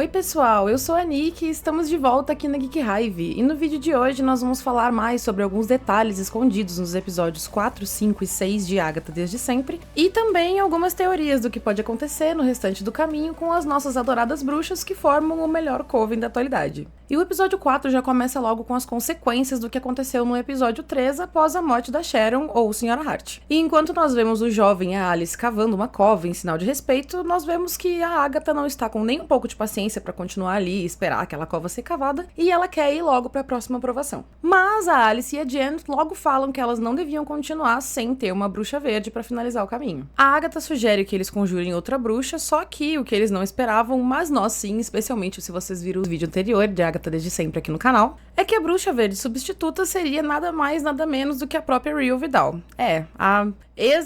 Oi pessoal, eu sou a Nick e estamos de volta aqui na Geek Hive, e no vídeo de hoje nós vamos falar mais sobre alguns detalhes escondidos nos episódios 4, 5 e 6 de Agatha Desde Sempre, e também algumas teorias do que pode acontecer no restante do caminho com as nossas adoradas bruxas que formam o melhor coven da atualidade. E o episódio 4 já começa logo com as consequências do que aconteceu no episódio 3 após a morte da Sharon, ou Sra. Hart. E enquanto nós vemos o jovem e a Alice cavando uma cova em sinal de respeito, nós vemos que a Agatha não está com nem um pouco de paciência para continuar ali e esperar aquela cova ser cavada, e ela quer ir logo para a próxima aprovação. Mas a Alice e a Jen logo falam que elas não deviam continuar sem ter uma bruxa verde para finalizar o caminho. A Agatha sugere que eles conjurem outra bruxa, só que o que eles não esperavam, mas nós sim, especialmente se vocês viram o vídeo anterior de Agatha Desde Sempre aqui no canal, é que a bruxa verde substituta seria nada mais nada menos do que a própria Riel Vidal. A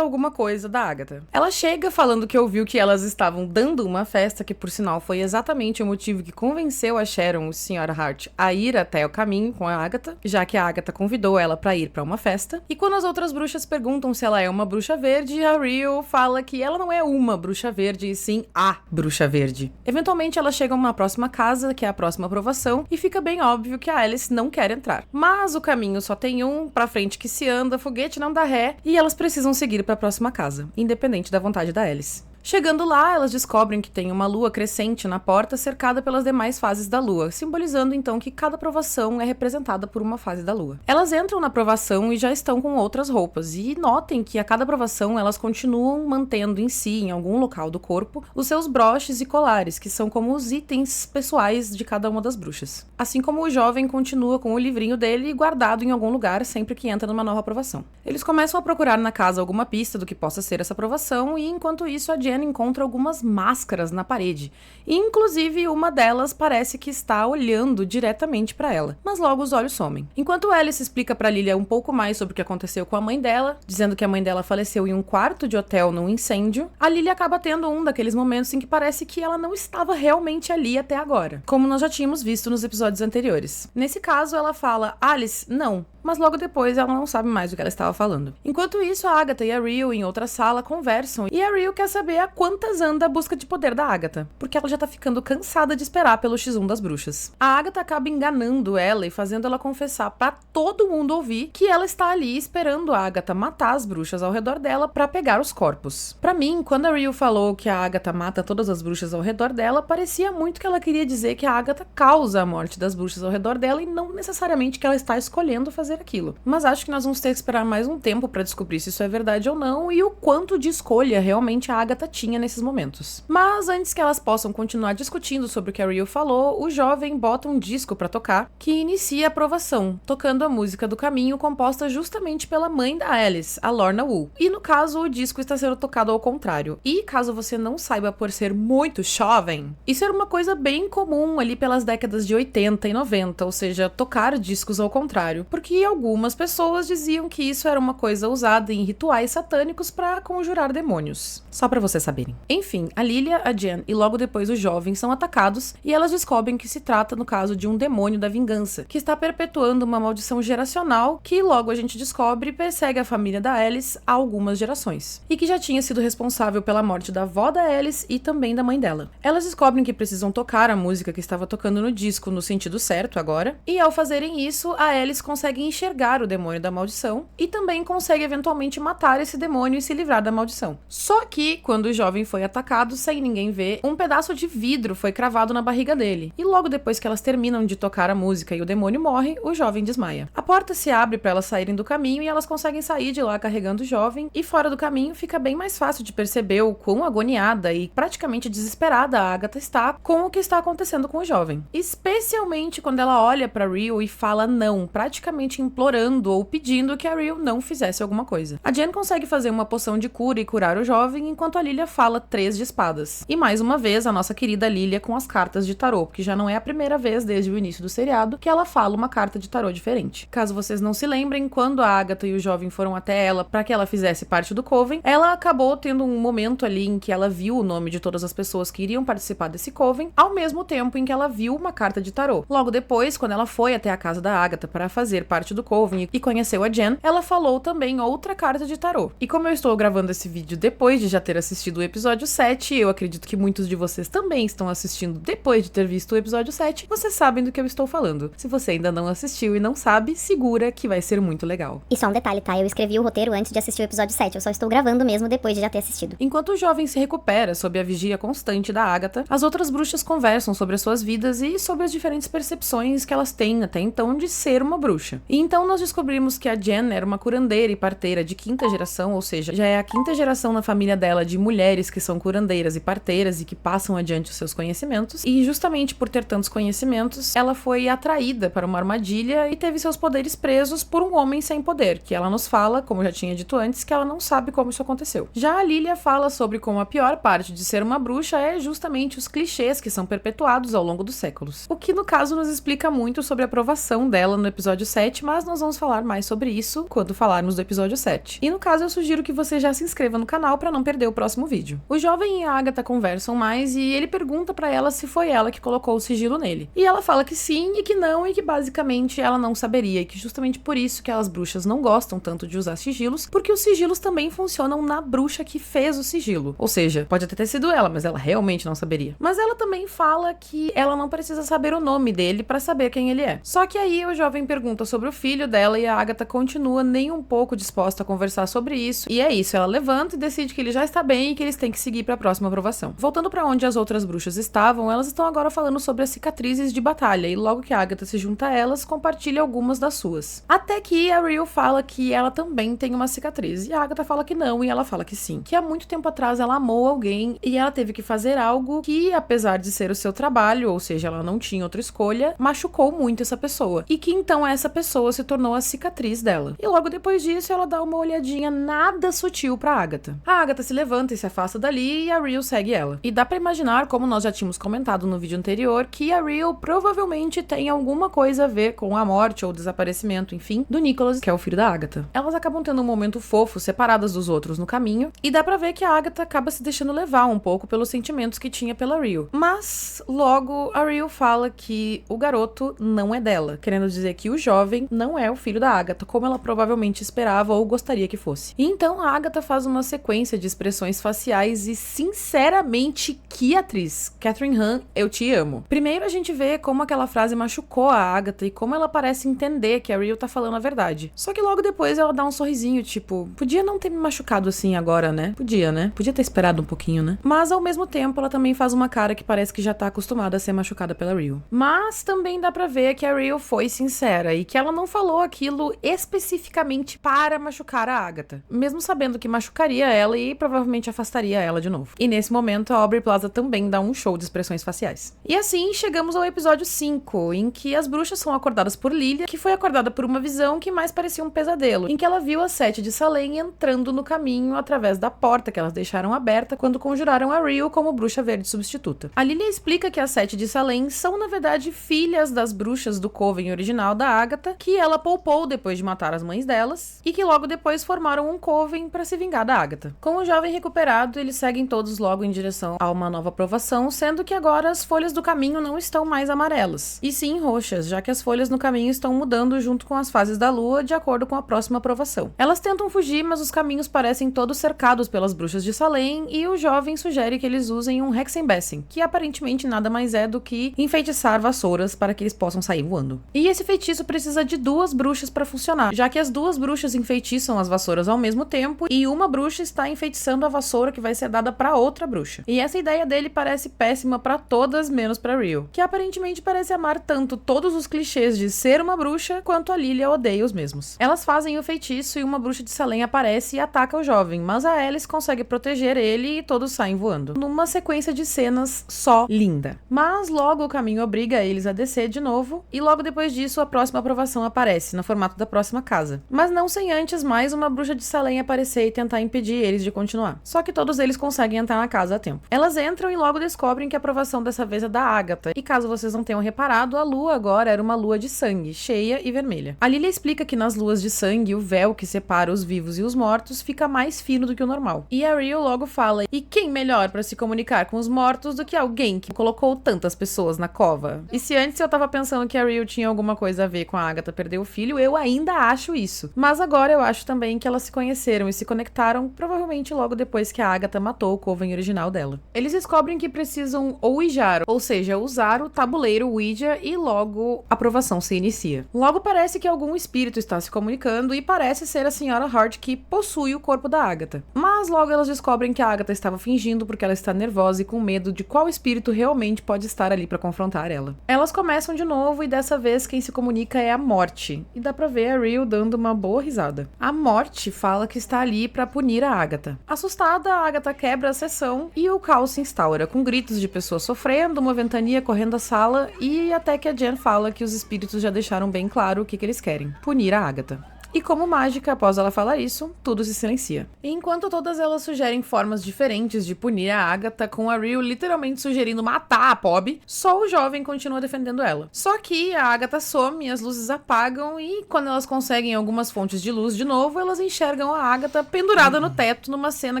alguma coisa da Agatha. Ela chega falando que ouviu que elas estavam dando uma festa, que por sinal foi exatamente o motivo que convenceu a Sharon, a Sra. Hart, a ir até o caminho com a Agatha, já que a Agatha convidou ela pra ir pra uma festa. E quando as outras bruxas perguntam se ela é uma bruxa verde, a Riel fala que ela não é uma bruxa verde, e sim a bruxa verde. Eventualmente elas chegam na próxima casa, que é a próxima aprovação, e fica bem óbvio que a Alice não quer entrar. Mas o caminho só tem um, pra frente que se anda, foguete não dá ré, e elas precisam seguir para a próxima casa, independente da vontade da Alice. Chegando lá, elas descobrem que tem uma lua crescente na porta cercada pelas demais fases da lua, simbolizando então que cada provação é representada por uma fase da lua. Elas entram na provação e já estão com outras roupas, e notem que a cada provação elas continuam mantendo em si, em algum local do corpo, os seus broches e colares, que são como os itens pessoais de cada uma das bruxas. Assim como o jovem continua com o livrinho dele guardado em algum lugar sempre que entra numa nova provação. Eles começam a procurar na casa alguma pista do que possa ser essa provação, e enquanto isso a Jen encontra algumas máscaras na parede, e inclusive uma delas parece que está olhando diretamente para ela, mas logo os olhos somem. Enquanto Alice explica para Lilia um pouco mais sobre o que aconteceu com a mãe dela, dizendo que a mãe dela faleceu em um quarto de hotel num incêndio, a Lilia acaba tendo um daqueles momentos em que parece que ela não estava realmente ali até agora, como nós já tínhamos visto nos episódios anteriores. Nesse caso, ela fala, Alice, não. Mas logo depois ela não sabe mais o que ela estava falando. Enquanto isso, a Agatha e a Riel em outra sala conversam, e a Riel quer saber a quantas anda a busca de poder da Agatha, porque ela já tá ficando cansada de esperar pelo X1 das bruxas. A Agatha acaba enganando ela e fazendo ela confessar pra todo mundo ouvir que ela está ali esperando a Agatha matar as bruxas ao redor dela pra pegar os corpos. Pra mim, quando a Riel falou que a Agatha mata todas as bruxas ao redor dela, parecia muito que ela queria dizer que a Agatha causa a morte das bruxas ao redor dela e não necessariamente que ela está escolhendo fazer aquilo. Mas acho que nós vamos ter que esperar mais um tempo pra descobrir se isso é verdade ou não e o quanto de escolha realmente a Agatha tinha nesses momentos. Mas antes que elas possam continuar discutindo sobre o que a Riel falou, o jovem bota um disco pra tocar que inicia a aprovação, tocando a música do caminho composta justamente pela mãe da Alice, a Lorna Wool. E no caso, o disco está sendo tocado ao contrário. E caso você não saiba por ser muito jovem, isso era uma coisa bem comum ali pelas décadas de 80 e 90, ou seja, tocar discos ao contrário, porque algumas pessoas diziam que isso era uma coisa usada em rituais satânicos para conjurar demônios. Só pra vocês saberem. Enfim, a Lilia, a Jen e logo depois o jovem são atacados e elas descobrem que se trata, no caso, de um demônio da vingança, que está perpetuando uma maldição geracional que logo a gente descobre persegue a família da Alice há algumas gerações, e que já tinha sido responsável pela morte da avó da Alice e também da mãe dela. Elas descobrem que precisam tocar a música que estava tocando no disco no sentido certo agora, e ao fazerem isso, a Alice consegue enxergar o demônio da maldição e também consegue eventualmente matar esse demônio e se livrar da maldição. Só que, quando o jovem foi atacado, sem ninguém ver, um pedaço de vidro foi cravado na barriga dele, e logo depois que elas terminam de tocar a música e o demônio morre, o jovem desmaia. A porta se abre para elas saírem do caminho e elas conseguem sair de lá carregando o jovem, e fora do caminho fica bem mais fácil de perceber o quão agoniada e praticamente desesperada a Agatha está com o que está acontecendo com o jovem. Especialmente quando ela olha para Riel e fala não, praticamente implorando ou pedindo que a Riel não fizesse alguma coisa. A Jen consegue fazer uma poção de cura e curar o jovem, enquanto a Lilia fala 3 de espadas. E mais uma vez, a nossa querida Lilia com as cartas de tarô, porque já não é a primeira vez desde o início do seriado que ela fala uma carta de tarô diferente. Caso vocês não se lembrem, quando a Agatha e o jovem foram até ela para que ela fizesse parte do coven, ela acabou tendo um momento ali em que ela viu o nome de todas as pessoas que iriam participar desse coven, ao mesmo tempo em que ela viu uma carta de tarô. Logo depois, quando ela foi até a casa da Agatha para fazer parte do coven e conheceu a Jen, ela falou também outra carta de tarô. E como eu estou gravando esse vídeo depois de já ter assistido assistido o episódio 7, eu acredito que muitos de vocês também estão assistindo depois de ter visto o episódio 7, vocês sabem do que eu estou falando. Se você ainda não assistiu e não sabe, segura que vai ser muito legal. E só um detalhe, tá? Eu escrevi o roteiro antes de assistir o episódio 7, eu só estou gravando mesmo depois de já ter assistido. Enquanto o jovem se recupera sob a vigia constante da Agatha, as outras bruxas conversam sobre as suas vidas e sobre as diferentes percepções que elas têm até então de ser uma bruxa. E então nós descobrimos que a Jen era uma curandeira e parteira de 5ª geração, ou seja, já é a 5ª geração na família dela de mulheres que são curandeiras e parteiras e que passam adiante os seus conhecimentos. E justamente por ter tantos conhecimentos, ela foi atraída para uma armadilha e teve seus poderes presos por um homem sem poder, que ela nos fala, como eu já tinha dito antes, que ela não sabe como isso aconteceu. Já a Lilia fala sobre como a pior parte de ser uma bruxa é justamente os clichês que são perpetuados ao longo dos séculos. O que no caso nos explica muito sobre a aprovação dela no episódio 7, mas nós vamos falar mais sobre isso quando falarmos do episódio 7. E no caso eu sugiro que você já se inscreva no canal para não perder o próximo vídeo. O jovem e a Agatha conversam mais e ele pergunta para ela se foi ela que colocou o sigilo nele. E ela fala que sim e que não, e que basicamente ela não saberia, e que justamente por isso que as bruxas não gostam tanto de usar sigilos, porque os sigilos também funcionam na bruxa que fez o sigilo. Ou seja, pode até ter sido ela, mas ela realmente não saberia. Mas ela também fala que ela não precisa saber o nome dele para saber quem ele é. Só que aí o jovem pergunta sobre o filho dela e a Agatha continua nem um pouco disposta a conversar sobre isso. E é isso, ela levanta e decide que ele já está bem e que eles têm que seguir para a próxima aprovação. Voltando para onde as outras bruxas estavam, elas estão agora falando sobre as cicatrizes de batalha e logo que a Agatha se junta a elas, compartilha algumas das suas. Até que a Riel fala que ela também tem uma cicatriz e a Agatha fala que não e ela fala que sim. Que há muito tempo atrás ela amou alguém e ela teve que fazer algo que, apesar de ser o seu trabalho, ou seja, ela não tinha outra escolha, machucou muito essa pessoa. E que então essa pessoa se tornou a cicatriz dela. E logo depois disso ela dá uma olhadinha nada sutil pra Agatha. A Agatha se levanta e se afasta dali e a Riel segue ela. E dá pra imaginar, como nós já tínhamos comentado no vídeo anterior, que a Riel provavelmente tem alguma coisa a ver com a morte ou desaparecimento, enfim, do Nicholas, que é o filho da Agatha. Elas acabam tendo um momento fofo, separadas dos outros no caminho, e dá pra ver que a Agatha acaba se deixando levar um pouco pelos sentimentos que tinha pela Riel. Mas, logo, a Riel fala que o garoto não é dela, querendo dizer que o jovem não é o filho da Agatha, como ela provavelmente esperava ou gostaria que fosse. E então a Agatha faz uma sequência de expressões faciais e, sinceramente, que atriz! Catherine Hahn, eu te amo. Primeiro a gente vê como aquela frase machucou a Agatha e como ela parece entender que a Riel tá falando a verdade. Só que logo depois ela dá um sorrisinho, tipo, podia não ter me machucado assim agora, né? Podia, né? Podia ter esperado um pouquinho, né? Mas ao mesmo tempo ela também faz uma cara que parece que já tá acostumada a ser machucada pela Riel. Mas também dá pra ver que a Riel foi sincera e que ela não falou aquilo especificamente para machucar a Agatha, mesmo sabendo que machucaria ela e provavelmente afastaria ela de novo. E nesse momento a Aubrey Plaza também dá um show de expressões faciais. E assim chegamos ao episódio 5, em que as bruxas são acordadas por Lilia, que foi acordada por uma visão que mais parecia um pesadelo, em que ela viu as 7 de Salem entrando no caminho através da porta que elas deixaram aberta quando conjuraram a Riel como bruxa verde substituta. A Lilia explica que as 7 de Salem são na verdade filhas das bruxas do coven original da Agatha, que ela poupou depois de matar as mães delas, e que logo depois formaram um coven para se vingar da Agatha. Com o jovem recuperado, eles seguem todos logo em direção a uma nova aprovação, sendo que agora as folhas do caminho não estão mais amarelas, e sim roxas, já que as folhas no caminho estão mudando junto com as fases da lua de acordo com a próxima aprovação. Elas tentam fugir, mas os caminhos parecem todos cercados pelas bruxas de Salem, e o jovem sugere que eles usem um Hexenbessing, que aparentemente nada mais é do que enfeitiçar vassouras para que eles possam sair voando. E esse feitiço precisa de 2 bruxas para funcionar, já que as 2 bruxas enfeitiçam as vassouras ao mesmo tempo e uma bruxa está enfeitiçando a vassoura que vai ser dada para outra bruxa. E essa ideia dele parece péssima para todas, menos para Riel, que aparentemente parece amar tanto todos os clichês de ser uma bruxa quanto a Lilia odeia os mesmos. Elas fazem o feitiço e uma bruxa de Salem aparece e ataca o jovem, mas a Alice consegue proteger ele e todos saem voando, numa sequência de cenas só linda. Mas logo o caminho obriga eles a descer de novo e logo depois disso a próxima aprovação aparece, no formato da próxima casa. Mas não sem antes mais uma bruxa de Salem aparecer e tentar impedir eles de continuar. Só que todos eles conseguem entrar na casa a tempo. Elas entram e logo descobrem que a aprovação dessa vez é da Agatha. E caso vocês não tenham reparado, a lua agora era uma lua de sangue, cheia e vermelha. A Lilia explica que nas luas de sangue, o véu que separa os vivos e os mortos fica mais fino do que o normal. E a Riel logo fala, e quem melhor para se comunicar com os mortos do que alguém que colocou tantas pessoas na cova? E se antes eu tava pensando que a Riel tinha alguma coisa a ver com a Agatha perder o filho, eu ainda acho isso. Mas agora eu acho também que elas se conheceram e se conectaram, provavelmente logo depois que que a Agatha matou o coven original dela. Eles descobrem que precisam ouijar, ou seja, usar o tabuleiro Ouija, e logo a provação se inicia. Logo parece que algum espírito está se comunicando e parece ser a Sra. Hart que possui o corpo da Agatha. Mas logo elas descobrem que a Agatha estava fingindo porque ela está nervosa e com medo de qual espírito realmente pode estar ali para confrontar ela. Elas começam de novo e dessa vez quem se comunica é a Morte. E dá pra ver a Reel dando uma boa risada. A Morte fala que está ali para punir a Agatha. Assustada, a Agatha quebra a sessão e o caos se instaura, com gritos de pessoas sofrendo, uma ventania correndo a sala e até que a Jen fala que os espíritos já deixaram bem claro o que eles querem: punir a Agatha. E como mágica, após ela falar isso, tudo se silencia. E enquanto todas elas sugerem formas diferentes de punir a Agatha, com a Reel literalmente sugerindo matar a Pob, só o jovem continua defendendo ela. Só que a Agatha some, as luzes apagam e quando elas conseguem algumas fontes de luz de novo, elas enxergam a Agatha pendurada no teto numa cena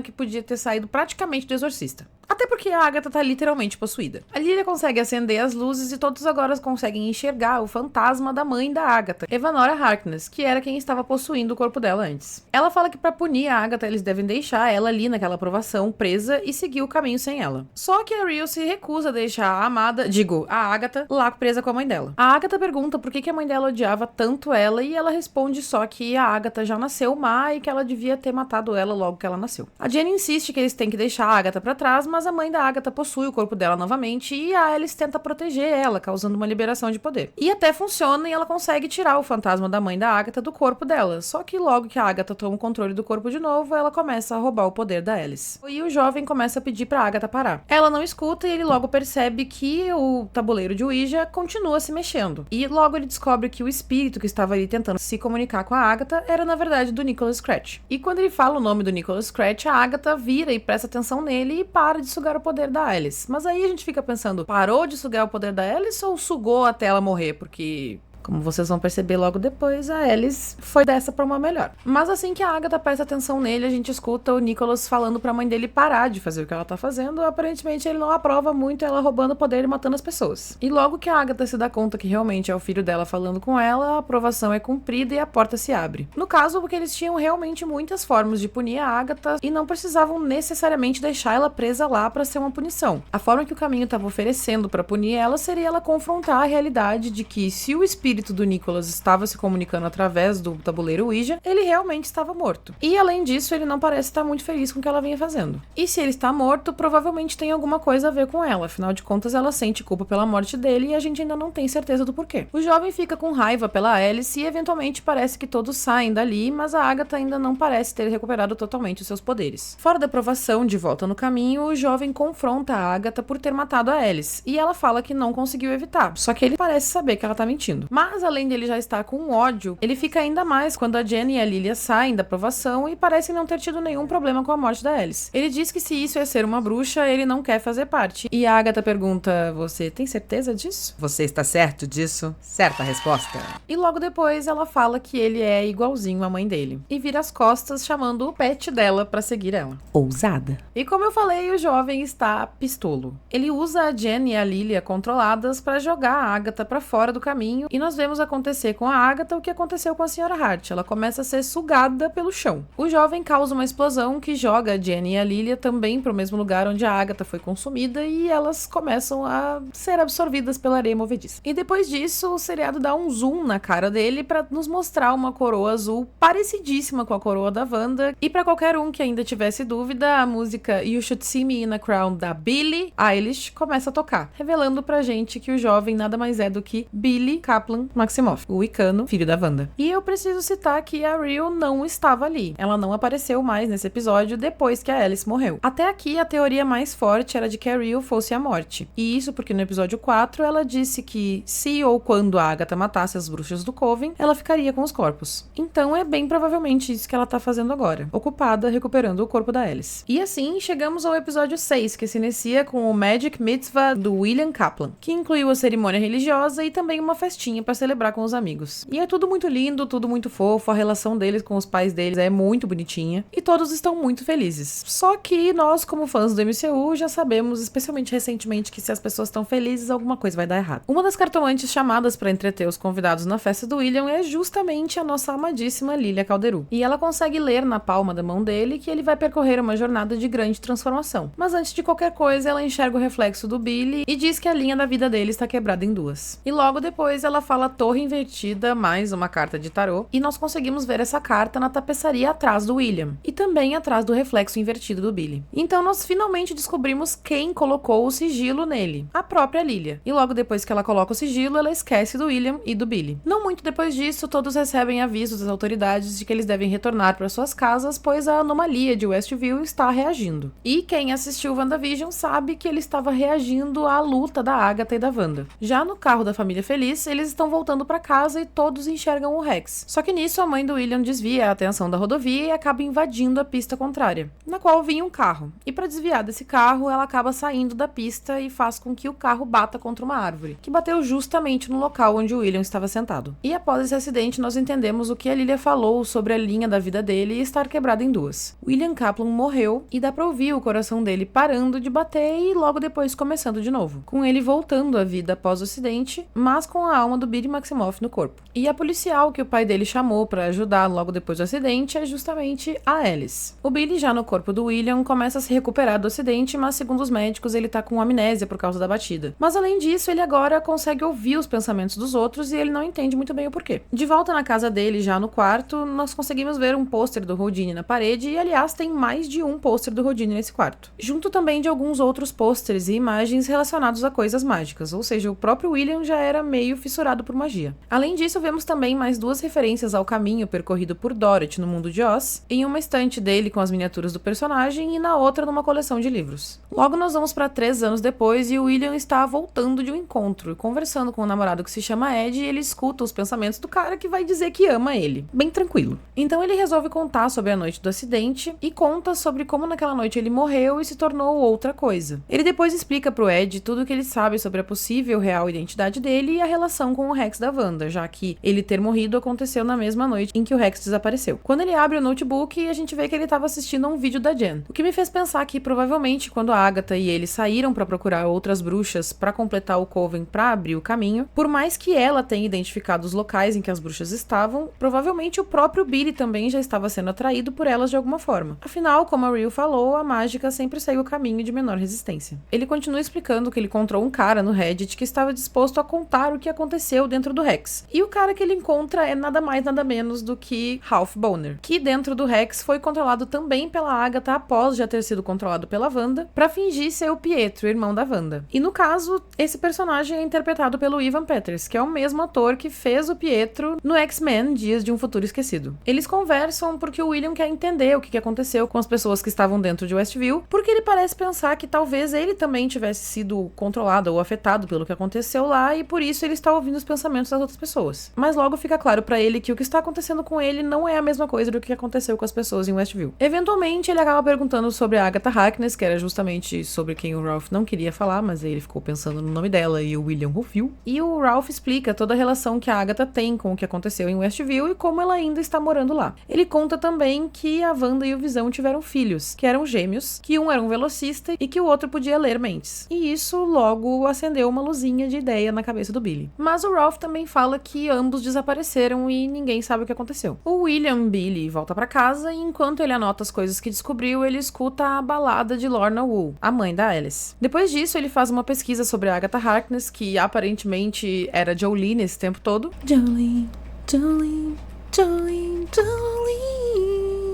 que podia ter saído praticamente do Exorcista. Até porque a Agatha tá literalmente possuída. A Lilia consegue acender as luzes e todos agora conseguem enxergar o fantasma da mãe da Agatha, Evanora Harkness, que era quem estava possuindo o corpo dela antes. Ela fala que pra punir a Agatha eles devem deixar ela ali naquela provação presa e seguir o caminho sem ela. Só que a Reel se recusa a deixar a Agatha, lá presa com a mãe dela. A Agatha pergunta por que a mãe dela odiava tanto ela e ela responde só que a Agatha já nasceu má e que ela devia ter matado ela logo que ela nasceu. A Jenny insiste que eles têm que deixar a Agatha pra trás, mas a mãe da Agatha possui o corpo dela novamente e a Alice tenta proteger ela, causando uma liberação de poder. E até funciona e ela consegue tirar o fantasma da mãe da Agatha do corpo dela, só que logo que a Agatha toma o controle do corpo de novo, ela começa a roubar o poder da Alice. E o jovem começa a pedir pra Agatha parar. Ela não escuta e ele logo percebe que o tabuleiro de Ouija continua se mexendo. E logo ele descobre que o espírito que estava ali tentando se comunicar com a Agatha era na verdade do Nicholas Scratch. E quando ele fala o nome do Nicholas Scratch, a Agatha vira e presta atenção nele e para de sugar o poder da Alice. Mas aí a gente fica pensando, parou de sugar o poder da Alice ou sugou até ela morrer? Porque, como vocês vão perceber logo depois, a Alice foi dessa pra uma melhor. Mas assim que a Agatha presta atenção nele, a gente escuta o Nicholas falando pra mãe dele parar de fazer o que ela tá fazendo. Aparentemente ele não aprova muito ela roubando o poder e matando as pessoas. E logo que a Agatha se dá conta que realmente é o filho dela falando com ela, a aprovação é cumprida e a porta se abre. No caso, porque eles tinham realmente muitas formas de punir a Agatha e não precisavam necessariamente deixar ela presa lá pra ser uma punição. A forma que o caminho estava oferecendo pra punir ela seria ela confrontar a realidade de que se o espírito do Nicholas estava se comunicando através do tabuleiro Ouija, ele realmente estava morto. E além disso, ele não parece estar muito feliz com o que ela vinha fazendo. E se ele está morto, provavelmente tem alguma coisa a ver com ela. Afinal de contas, ela sente culpa pela morte dele e a gente ainda não tem certeza do porquê. O jovem fica com raiva pela Alice e eventualmente parece que todos saem dali, mas a Agatha ainda não parece ter recuperado totalmente os seus poderes. Fora da provação, de volta no caminho, o jovem confronta a Agatha por ter matado a Alice e ela fala que não conseguiu evitar. Só que ele parece saber que ela tá mentindo. Mas além dele já estar com ódio, ele fica ainda mais quando a Jenny e a Lilia saem da provação e parecem não ter tido nenhum problema com a morte da Alice. Ele diz que se isso é ser uma bruxa, ele não quer fazer parte. E a Agatha pergunta, você tem certeza disso? Você está certo disso? Certa resposta. E logo depois ela fala que ele é igualzinho à mãe dele. E vira as costas chamando o pet dela pra seguir ela. Ousada. E como eu falei, o jovem está pistolo. Ele usa a Jenny e a Lilia controladas pra jogar a Agatha pra fora do caminho e nós vemos acontecer com a Agatha o que aconteceu com a Sra. Hart. Ela começa a ser sugada pelo chão. O jovem causa uma explosão que joga a Jenny e a Lilia também pro mesmo lugar onde a Agatha foi consumida e elas começam a ser absorvidas pela areia movediça. E depois disso, o seriado dá um zoom na cara dele pra nos mostrar uma coroa azul parecidíssima com a coroa da Wanda. E pra qualquer um que ainda tivesse dúvida, a música You Should See Me in a Crown da Billie Eilish começa a tocar, revelando pra gente que o jovem nada mais é do que Billy Kaplan Maximoff, o Wicano, filho da Wanda. E eu preciso citar que a Reel não estava ali. Ela não apareceu mais nesse episódio depois que a Alice morreu. Até aqui, a teoria mais forte era de que a Reel fosse a morte. E isso porque no episódio 4, ela disse que se ou quando a Agatha matasse as bruxas do Coven, ela ficaria com os corpos. Então é bem provavelmente isso que ela tá fazendo agora, ocupada recuperando o corpo da Alice. E assim, chegamos ao episódio 6, que se inicia com o Magic Mitzvah do William Kaplan, que incluiu a cerimônia religiosa e também uma festinha pra celebrar com os amigos. E é tudo muito lindo, tudo muito fofo, a relação deles com os pais deles é muito bonitinha e todos estão muito felizes. Só que nós, como fãs do MCU, já sabemos, especialmente recentemente, que se as pessoas estão felizes, alguma coisa vai dar errado. Uma das cartomantes chamadas pra entreter os convidados na festa do William é justamente a nossa amadíssima Lilia Calderu. E ela consegue ler na palma da mão dele que ele vai percorrer uma jornada de grande transformação. Mas antes de qualquer coisa, ela enxerga o reflexo do Billy e diz que a linha da vida dele está quebrada em duas. E logo depois ela fala torre invertida, mais uma carta de tarô, e nós conseguimos ver essa carta na tapeçaria atrás do William, e também atrás do reflexo invertido do Billy. Então nós finalmente descobrimos quem colocou o sigilo nele, a própria Lilia. E logo depois que ela coloca o sigilo, ela esquece do William e do Billy. Não muito depois disso, todos recebem avisos das autoridades de que eles devem retornar para suas casas, pois a anomalia de Westview está reagindo. E quem assistiu WandaVision sabe que ele estava reagindo à luta da Agatha e da Wanda. Já no carro da família feliz, eles estão voltando para casa e todos enxergam o Rex. Só que nisso a mãe do William desvia a atenção da rodovia e acaba invadindo a pista contrária, na qual vinha um carro. E para desviar desse carro, ela acaba saindo da pista e faz com que o carro bata contra uma árvore, que bateu justamente no local onde o William estava sentado. E após esse acidente, nós entendemos o que a Lilia falou sobre a linha da vida dele e estar quebrada em duas. William Kaplan morreu e dá pra ouvir o coração dele parando de bater e logo depois começando de novo, com ele voltando à vida após o acidente, mas com a alma do Billy Maximoff no corpo. E a policial que o pai dele chamou pra ajudar logo depois do acidente é justamente a Alice. O Billy, já no corpo do William, começa a se recuperar do acidente, mas segundo os médicos ele tá com amnésia por causa da batida. Mas além disso, ele agora consegue ouvir os pensamentos dos outros e ele não entende muito bem o porquê. De volta na casa dele, já no quarto, nós conseguimos ver um pôster do Houdini na parede e, aliás, tem mais de um pôster do Houdini nesse quarto. Junto também de alguns outros pôsteres e imagens relacionados a coisas mágicas, ou seja, o próprio William já era meio fissurado por magia. Além disso, vemos também mais duas referências ao caminho percorrido por Dorothy no mundo de Oz, em uma estante dele com as miniaturas do personagem e na outra numa coleção de livros. Logo nós vamos para 3 anos depois e o William está voltando de um encontro, conversando com um namorado que se chama Ed e ele escuta os pensamentos do cara que vai dizer que ama ele. Bem tranquilo. Então ele resolve contar sobre a noite do acidente e conta sobre como naquela noite ele morreu e se tornou outra coisa. Ele depois explica pro Ed tudo o que ele sabe sobre a possível real identidade dele e a relação com o Rex da Wanda, já que ele ter morrido aconteceu na mesma noite em que o Rex desapareceu. Quando ele abre o notebook, a gente vê que ele estava assistindo a um vídeo da Jen, o que me fez pensar que provavelmente quando a Agatha e ele saíram para procurar outras bruxas para completar o Coven para abrir o caminho, por mais que ela tenha identificado os locais em que as bruxas estavam, provavelmente o próprio Billy também já estava sendo atraído por elas de alguma forma. Afinal, como a Reel falou, a mágica sempre segue o caminho de menor resistência. Ele continua explicando que ele encontrou um cara no Reddit que estava disposto a contar o que aconteceu dentro do Rex. E o cara que ele encontra é nada mais nada menos do que Ralph Boner, que dentro do Rex foi controlado também pela Agatha após já ter sido controlado pela Wanda, pra fingir ser o Pietro, irmão da Wanda. E no caso, esse personagem é interpretado pelo Ivan Peters, que é o mesmo ator que fez o Pietro no X-Men Dias de um Futuro Esquecido. Eles conversam porque o William quer entender o que aconteceu com as pessoas que estavam dentro de Westview, porque ele parece pensar que talvez ele também tivesse sido controlado ou afetado pelo que aconteceu lá e por isso ele está ouvindo os pensamentos das outras pessoas. Mas logo fica claro pra ele que o que está acontecendo com ele não é a mesma coisa do que aconteceu com as pessoas em Westview. Eventualmente, ele acaba perguntando sobre a Agatha Harkness, que era justamente sobre quem o Ralph não queria falar, mas aí ele ficou pensando no nome dela e o William ouviu. E o Ralph explica toda a relação que a Agatha tem com o que aconteceu em Westview e como ela ainda está morando lá. Ele conta também que a Wanda e o Visão tiveram filhos, que eram gêmeos, que um era um velocista e que o outro podia ler mentes. E isso logo acendeu uma luzinha de ideia na cabeça do Billy. Mas o Ralph também fala que ambos desapareceram e ninguém sabe o que aconteceu. O William Billy volta pra casa e enquanto ele anota as coisas que descobriu, ele escuta a balada de Lorna Wool, a mãe da Alice. Depois disso, ele faz uma pesquisa sobre a Agatha Harkness, que aparentemente era Jolene esse tempo todo. Jolene, Jolene, Jolene, Jolene.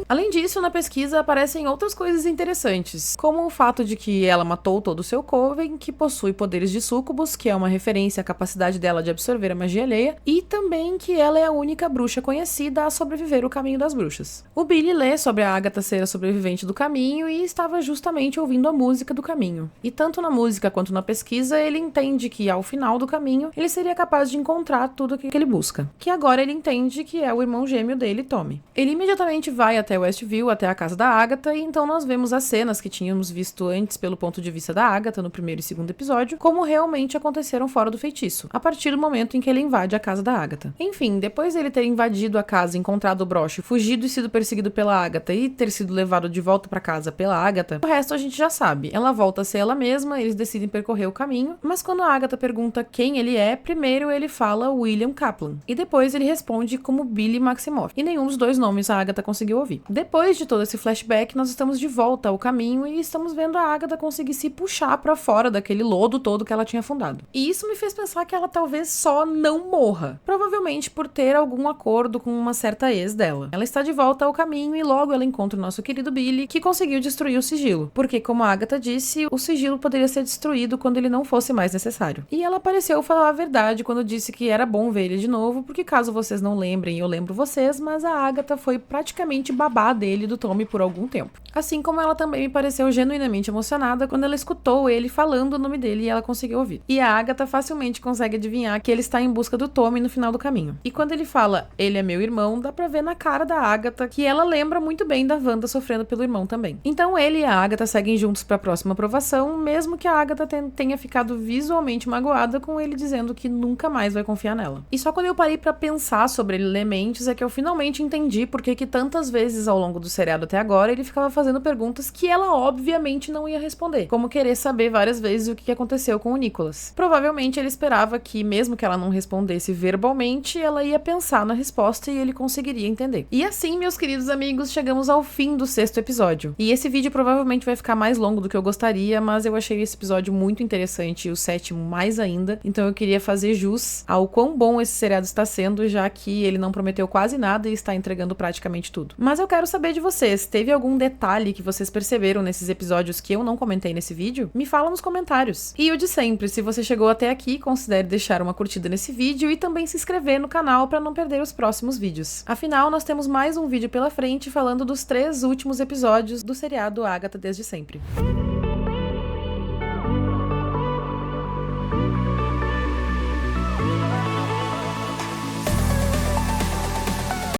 Além disso, na pesquisa aparecem outras coisas interessantes, como o fato de que ela matou todo o seu coven, que possui poderes de súcubus, que é uma referência à capacidade dela de absorver a magia alheia, e também que ela é a única bruxa conhecida a sobreviver o caminho das bruxas. O Billy lê sobre a Agatha ser a sobrevivente do caminho e estava justamente ouvindo a música do caminho. E tanto na música quanto na pesquisa, ele entende que ao final do caminho, ele seria capaz de encontrar tudo o que ele busca, que agora ele entende que é o irmão gêmeo dele, Tommy. Ele imediatamente vai até até Westview, até a casa da Agatha, e então nós vemos as cenas que tínhamos visto antes pelo ponto de vista da Agatha no primeiro e segundo episódio, como realmente aconteceram fora do feitiço, a partir do momento em que ele invade a casa da Agatha. Enfim, depois dele ter invadido a casa, encontrado o broche, fugido e sido perseguido pela Agatha e ter sido levado de volta pra casa pela Agatha, o resto a gente já sabe. Ela volta a ser ela mesma, eles decidem percorrer o caminho, mas quando a Agatha pergunta quem ele é, primeiro ele fala William Kaplan, e depois ele responde como Billy Maximoff, e nenhum dos dois nomes a Agatha conseguiu ouvir. Depois de todo esse flashback, nós estamos de volta ao caminho e estamos vendo a Agatha conseguir se puxar pra fora daquele lodo todo que ela tinha afundado. E isso me fez pensar que ela talvez só não morra, provavelmente por ter algum acordo com uma certa ex dela. Ela está de volta ao caminho e logo ela encontra o nosso querido Billy, que conseguiu destruir o sigilo, porque como a Agatha disse, o sigilo poderia ser destruído quando ele não fosse mais necessário. E ela pareceu falar a verdade quando disse que era bom ver ele de novo, porque caso vocês não lembrem, eu lembro vocês, mas a Agatha foi praticamente babá dele e do Tommy por algum tempo. Assim como ela também me pareceu genuinamente emocionada quando ela escutou ele falando o nome dele e ela conseguiu ouvir. E a Agatha facilmente consegue adivinhar que ele está em busca do Tommy no final do caminho. E quando ele fala, ele é meu irmão, dá pra ver na cara da Agatha que ela lembra muito bem da Wanda sofrendo pelo irmão também. Então ele e a Agatha seguem juntos pra próxima aprovação, mesmo que a Agatha tenha ficado visualmente magoada com ele dizendo que nunca mais vai confiar nela. E só quando eu parei pra pensar sobre Elementes é que eu finalmente entendi por que tantas vezes ao longo do seriado até agora ele ficava fazendo perguntas que ela obviamente não ia responder, como querer saber várias vezes o que aconteceu com o Nicholas. Provavelmente ele esperava que, mesmo que ela não respondesse verbalmente, ela ia pensar na resposta e ele conseguiria entender. E assim, meus queridos amigos, chegamos ao fim do 6º episódio. E esse vídeo provavelmente vai ficar mais longo do que eu gostaria, mas eu achei esse episódio muito interessante e o 7º mais ainda, então eu queria fazer jus ao quão bom esse seriado está sendo, já que ele não prometeu quase nada e está entregando praticamente tudo. Mas eu quero saber de vocês, teve algum detalhe que vocês perceberam nesses episódios que eu não comentei nesse vídeo? Me fala nos comentários. E o de sempre, se você chegou até aqui, considere deixar uma curtida nesse vídeo e também se inscrever no canal para não perder os próximos vídeos. Afinal, nós temos mais um vídeo pela frente falando dos 3 últimos episódios do seriado Agatha Desde Sempre.